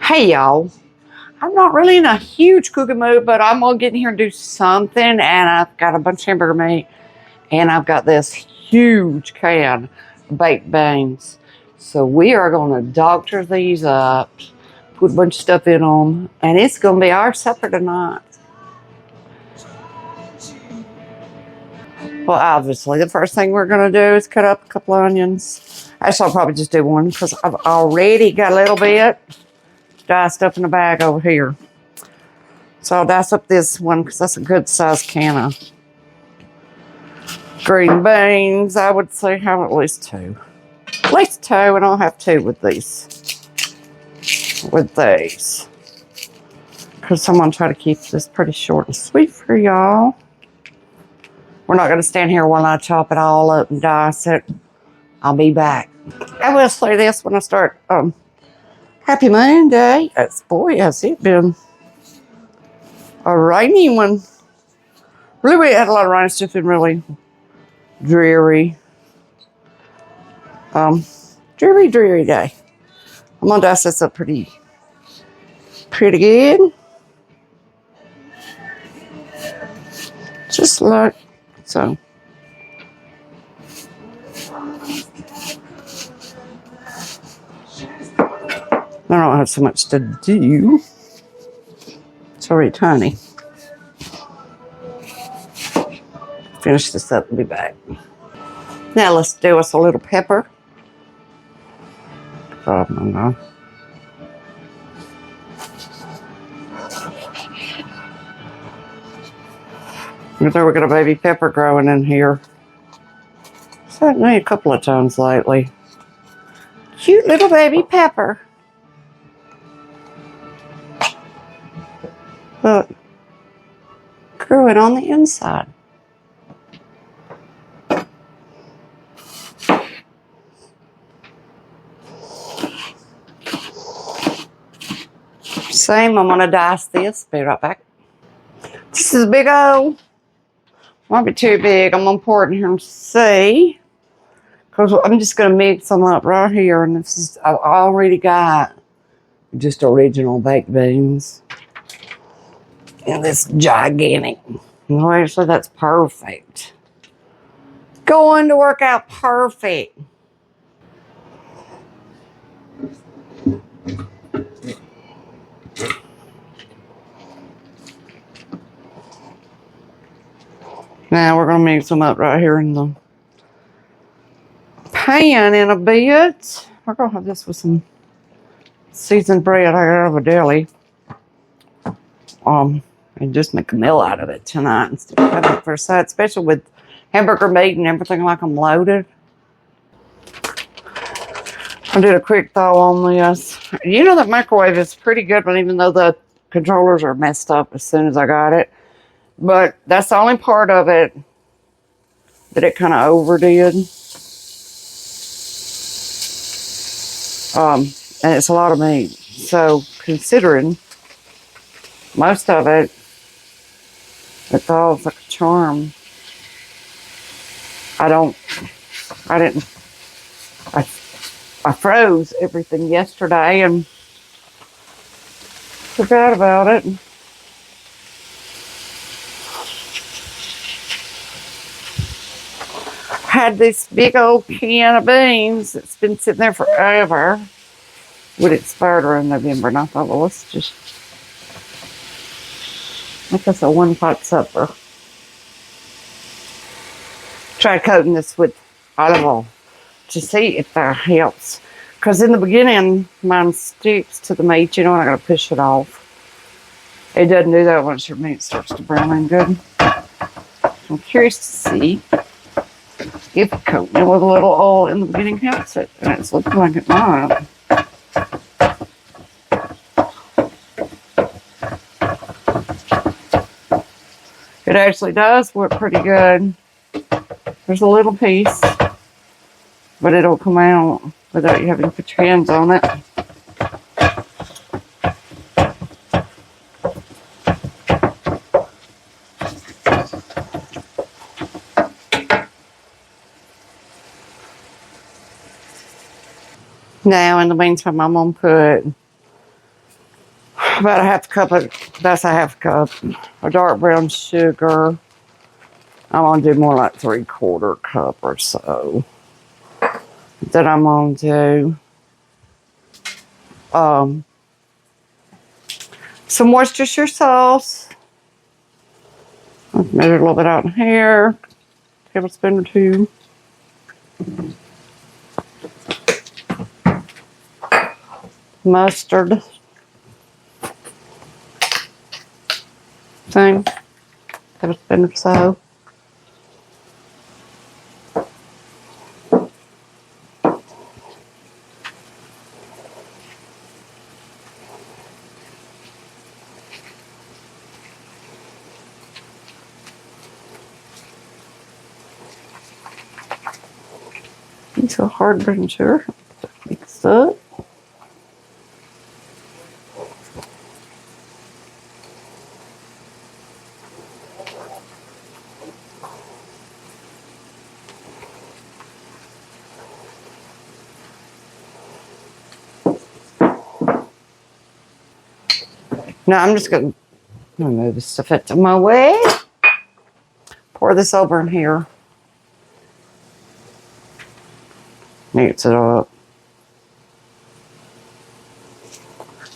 Hey y'all, I'm not really in a huge cooking mood, but I'm gonna get in here and do something. And I've got a bunch of hamburger meat, and I've got this huge can of baked beans. So we are gonna doctor these up, put a bunch of stuff in them, and it's gonna be our supper tonight. Well, obviously, the first thing we're gonna do is cut up a couple of onions. Actually, I'll probably just do one because I've already got a little bit diced up in the bag over here. So I'll dice up this one because that's a good sized can of green beans. I would say have at least two. At least two, and I'll have two with these. With these. Because I'm going to try to keep this pretty short and sweet for y'all. We're not going to stand here while I chop it all up and dice it. I'll be back. I will say this when I start. Happy Monday. Boy, has it been a rainy one. Really, we had a lot of rain. It's just been really dreary. Dreary day. I'm gonna dice this up pretty good. Just like so. I don't have so much to do. It's already tiny. Finish this up and be back. Now let's do us a little pepper. Oh, no. Looks like we got a baby pepper growing in here. Sent me a couple of times lately. Cute little baby pepper. Look. Growing on the inside. Same, I'm gonna dice this. Be right back. This is big old. Might be too big. I'm gonna pour it in here and see. Because I'm just gonna mix them up right here. And this is, I've already got just original baked beans. And this gigantic. No, actually, that's perfect. Going to work out perfect. Now we're going to mix them up right here in the pan in a bit. We're going to have this with some seasoned bread I got out of a deli. And just make a meal out of it tonight instead of having it for a side, especially with hamburger meat and everything like I'm loaded. I did a quick thaw on this. You know that microwave is pretty good, but even though the controllers are messed up as soon as I got it. But that's the only part of it that it kind of overdid. And it's a lot of meat. So considering most of it, it thaws like a charm. I froze everything yesterday and forgot about it. Had this big old can of beans that's been sitting there forever. Would expire around November, and I thought, well, let's just make us a one-pot supper. Try coating this with olive oil to see if that helps. Because in the beginning, mine sticks to the meat, you know, and I got to push it off. It doesn't do that once your meat starts to brown in good. I'm curious to see if coating it with a little oil in the beginning helps it. And it's looking like it might. It actually does work pretty good. There's a little piece, but it'll come out without you having to put your hands on it. Now, in the meantime, I'm going to put About a half cup of, that's a half cup of dark brown sugar. I'm going to do more like 3/4 cup or so. Then I'm going to do some Worcestershire sauce. I've made it a little bit out in here. Tablespoon or 2. Mustard. Thing. Tablespoon or so. It's so hard brown sugar. Mix up. Now I'm just going to move this stuff out of my way. Pour this over in here. Mix it up.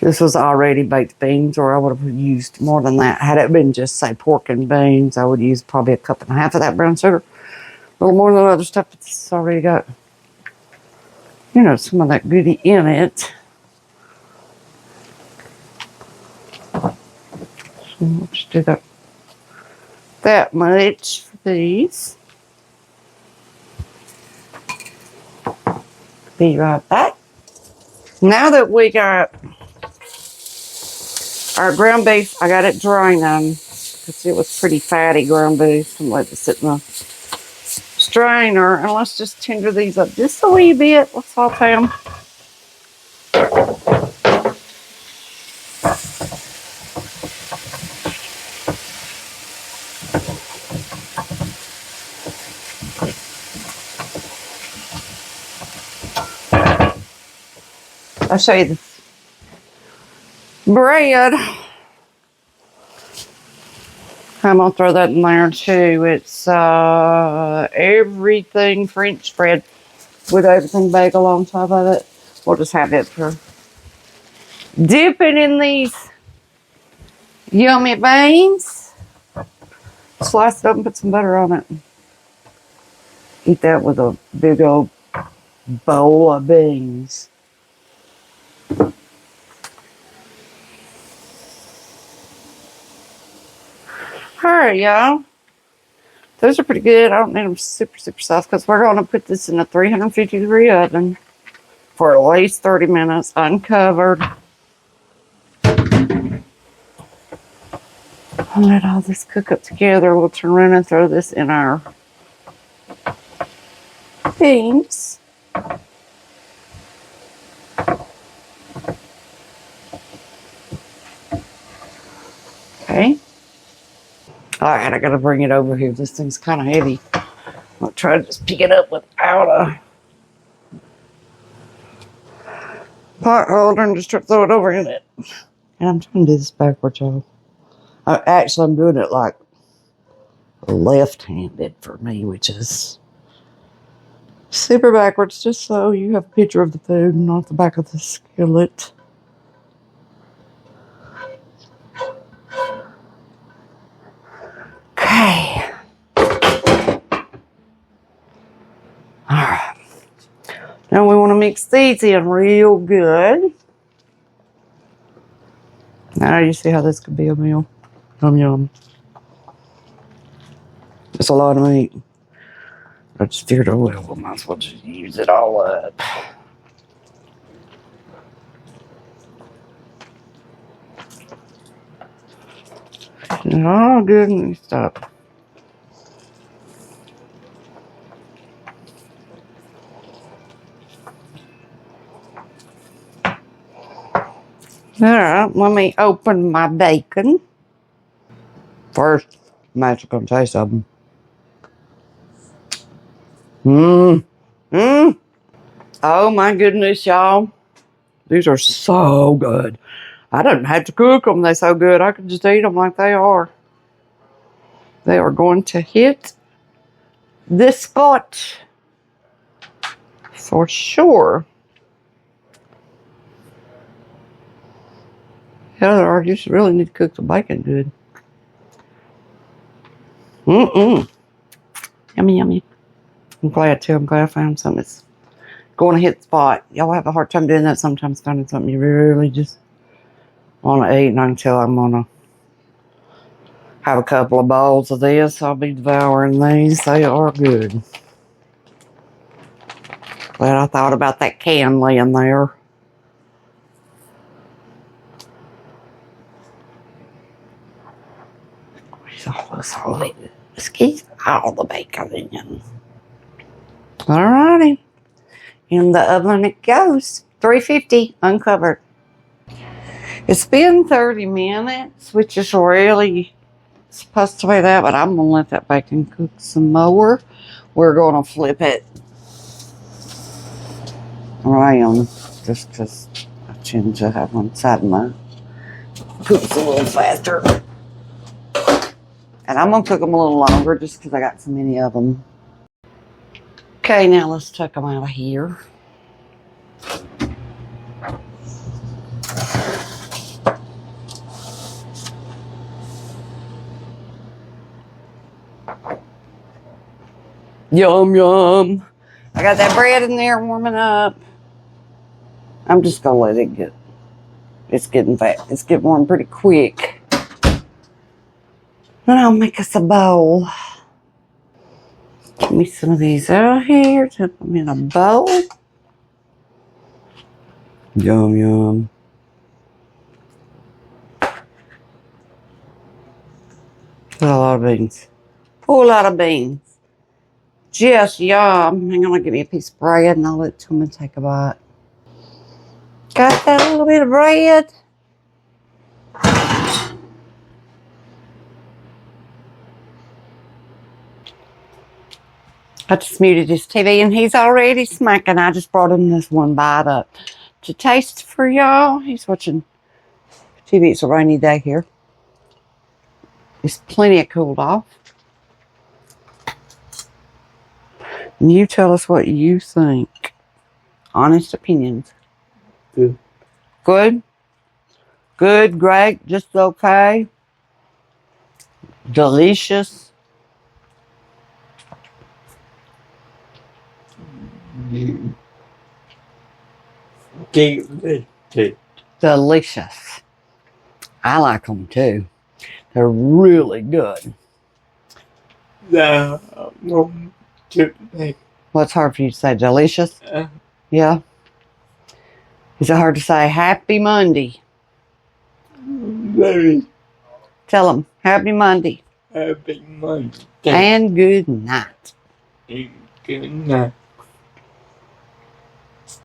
This was already baked beans, or I would have used more than that. Had it been just, say, pork and beans, I would use probably 1.5 cups of that brown sugar. A little more than other stuff that's already got, you know, some of that goodie in it. So let's do that much for these. Be right back. Now that we got our ground beef, I got it draining because it was pretty fatty ground beef. I'm letting it sit in the strainer, and let's just tender these up just a wee bit. Let's saute them. I'll show you this bread. I'm going to throw that in there too. It's everything French bread with everything bagel on top of it. We'll just have it for dipping in these yummy beans. Slice it up and put some butter on it. Eat that with a big old bowl of beans. Alright, y'all. Those are pretty good. I don't need them super soft because we're going to put this in a 350-degree oven for at least 30 minutes uncovered. I'll let all this cook up together. We'll turn around and throw this in our beans. Okay. Alright, I gotta bring it over here. This thing's kind of heavy. I'll try to just pick it up without a pot holder and just throw it over in it. And I'm trying to do this backwards, y'all. Actually, I'm doing it like left-handed for me, which is super backwards, just so you have a picture of the food and not the back of the skillet. Okay. Alright. Now we want to mix these in real good. Now you see how this could be a meal. Yum yum. It's a lot of meat. I just figured, oh well, we might as well just use it all up. Oh, good. Let me stop. Alright, let me open my bacon. First, I'm actually going to taste something. Oh my goodness, y'all. These are so good. I don't have to cook them. They're so good. I can just eat them like they are. They are going to hit this spot for sure. Heather, you should really need to cook the bacon good. Yummy, yummy. I'm glad too. I'm glad I found something that's going to hit the spot. Y'all have a hard time doing that sometimes, finding something you really just want to eat. And until I'm going to have a couple of bowls of this, I'll be devouring these. They are good. Glad I thought about that can laying there. Squeeze all the bacon in. Alrighty. In the oven it goes. 350 uncovered. It's been 30 minutes, which is really supposed to be that, but I'm going to let that bacon cook some more. We're going to flip it around just because I tend to have one side of mine cooks a little faster. And I'm going to cook them a little longer just because I got so many of them. Okay, now let's take them out of here. Yum, yum. I got that bread in there warming up. I'm just going to let it get, it's getting warm pretty quick. Then I'll make us a bowl. Give me some of these out here. Put them in a bowl. Yum, yum. A lot of beans. Whole lot of beans. Just yum. Hang on, I'll give me a piece of bread and I'll let Tillman take a bite. Got that little bit of bread. I just muted his TV and he's already smacking. I just brought him this one bite up to taste for y'all. He's watching TV. It's a rainy day here. It's plenty of cooled off. And you tell us what you think. Honest opinions. Good. Good? Good, great, just okay. Delicious. Delicious. I like them too. They're really good. What's hard for you to say? Delicious? Yeah. Is it hard to say Happy Monday? Very. Tell them Happy Monday. Happy Monday. And good night. Good night.